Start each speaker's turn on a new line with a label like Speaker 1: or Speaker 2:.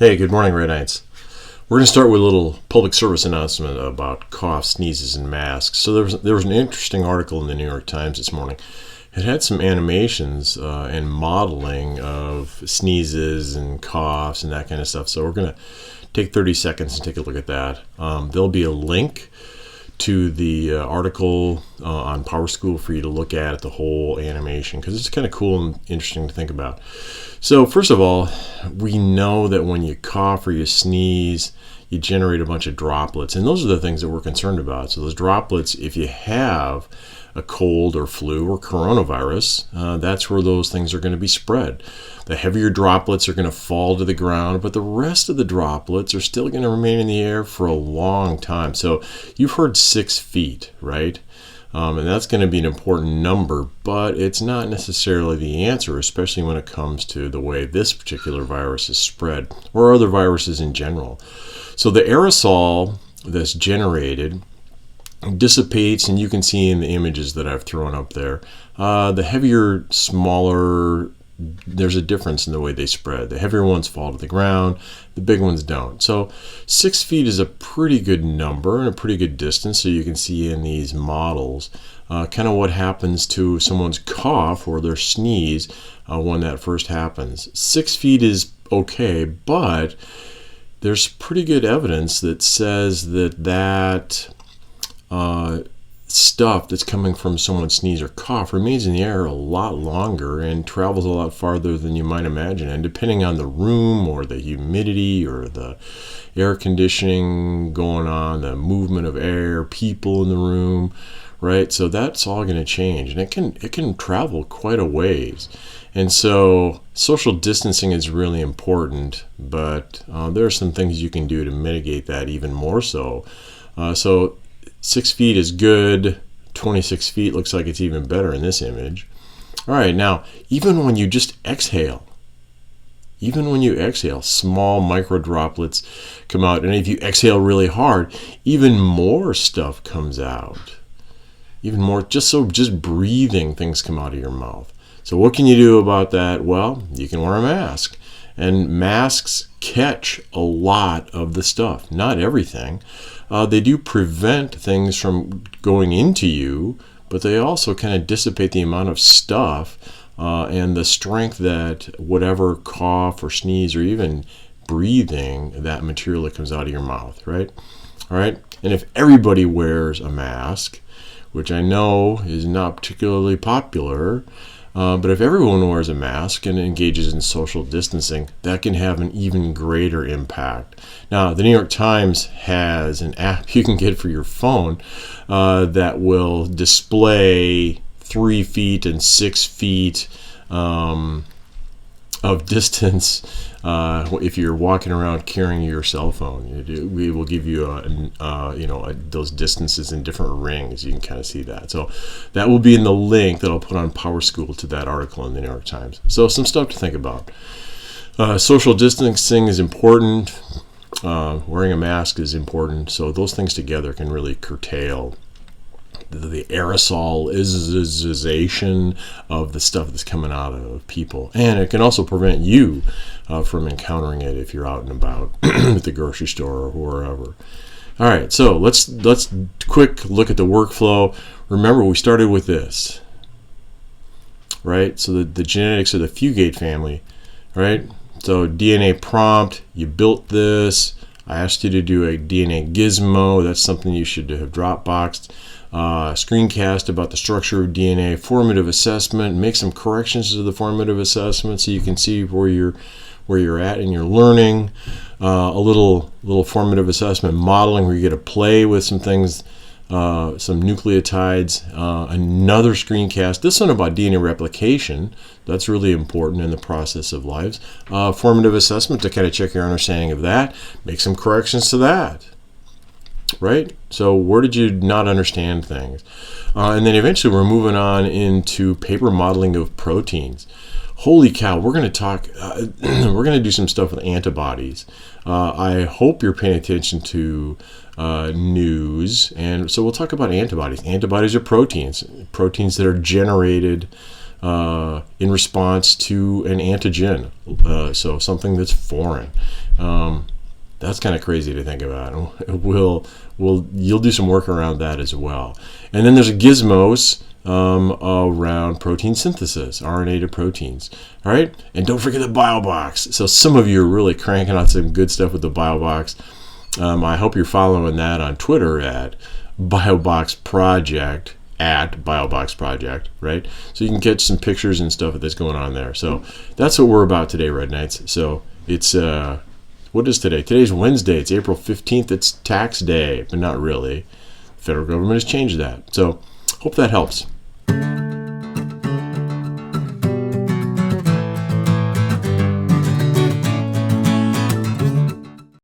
Speaker 1: Hey, good morning, Red Knights. We're going to start with a little public service announcement about coughs, sneezes, and masks. So there was an interesting article in the New York Times this morning. It had some animations and modeling of sneezes and coughs and that kind of stuff. So we're going to take 30 seconds and take a look at that. There'll be a link to the article on PowerSchool for you to look at the whole animation, because it's kind of cool and interesting to think about. So first of all, we know that when you cough or you sneeze, you generate a bunch of droplets, and those are the things that we're concerned about. So those droplets, if you have a cold or flu or coronavirus, that's where those things are going to be spread. The heavier droplets are going to fall to the ground, but the rest of the droplets are still going to remain in the air for a long time. So you've heard 6 feet, right? And that's going to be an important number, but it's not necessarily the answer, especially when it comes to the way this particular virus is spread, or other viruses in general. So the aerosol that's generated dissipates, and you can see in the images that I've thrown up there, the heavier, smaller, there's a difference in the way they spread. The heavier ones fall to the ground, the big ones don't. So 6 feet is a pretty good number and a pretty good distance, so you can see in these models kind of what happens to someone's cough or their sneeze when that first happens. 6 feet is okay, but there's pretty good evidence that says that stuff that's coming from someone's sneeze or cough remains in the air a lot longer and travels a lot farther than you might imagine. And depending on the room or the humidity or the air conditioning going on, the movement of air, people in the room, right? So that's all going to change, and it can travel quite a ways. And so social distancing is really important, but there are some things you can do to mitigate that even more so. So 6 feet is good. 26 feet looks like it's even better in this image. All right, now, even when you just exhale, small micro droplets come out. And if you exhale really hard, even more stuff comes out. Even more, just breathing things come out of your mouth. So what can you do about that? Well, you can wear a mask. And masks catch a lot of the stuff, not everything. They do prevent things from going into you, but they also kind of dissipate the amount of stuff and the strength that whatever cough or sneeze or even breathing, that material that comes out of your mouth, right? All right. And if everybody wears a mask, which I know is not particularly popular, but if everyone wears a mask and engages in social distancing, that can have an even greater impact. Now, the New York Times has an app you can get for your phone that will display 3 feet and 6 feet of distance if you're walking around carrying your cell phone. We will give you those distances in different rings. You can kind of see that. So that will be in the link that I'll put on PowerSchool to that article in the New York Times. So some stuff to think about. Social distancing is important. Wearing a mask is important. So those things together can really curtail the aerosolization of the stuff that's coming out of people, and it can also prevent you from encountering it if you're out and about at the grocery store or wherever. All right, so let's quick look at the workflow. Remember, we started with this, right? So the genetics of the Fugate family, right? So DNA prompt, you built this. I asked you to do a DNA gizmo. That's something you should have Dropboxed. Screencast about the structure of DNA, formative assessment, make some corrections to the formative assessment so you can see where you're at in your learning. A little formative assessment modeling where you get to play with some things, some nucleotides. Another screencast, this one about DNA replication. That's really important in the process of lives. Formative assessment to kind of check your understanding of that. Make some corrections to that. Right? So where did you not understand things? And then eventually we're moving on into paper modeling of proteins. Holy cow, we're going to talk, we're going to do some stuff with antibodies. I hope you're paying attention to news. And so we'll talk about antibodies. Antibodies are proteins that are generated in response to an antigen, so something that's foreign. That's kind of crazy to think about. You'll do some work around that as well. And then there's a gizmos around protein synthesis, RNA to proteins. All right, and don't forget the BioBox. So some of you are really cranking out some good stuff with the BioBox. I hope you're following that on Twitter at BioBox Project, at BioBox Project, right? So you can get some pictures and stuff that's going on there. So that's what we're about today, Red Knights. So it's what is today? Today's Wednesday. It's April 15th. It's tax day, but not really. The federal government has changed that. So hope that helps.